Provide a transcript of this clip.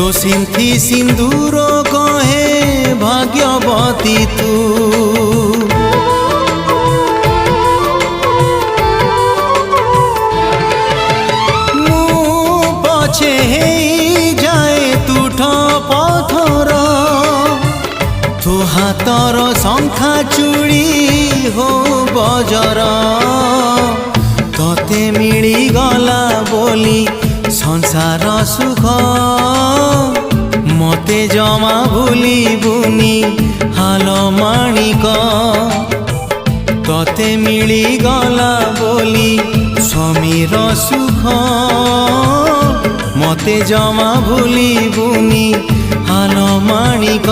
तो सिंथी सिंदूर कहे भाग्यवती तू मु पछे जाए तुठ पथर तो हाथर शंखा चूड़ी हो बजर तते मिली गला बोली संसार सुख मते जमा भूली बुनी हाल माणिक तते मिली गला बोली स्वामीर सुख मते जमा भूली बुनी हाल माणिक।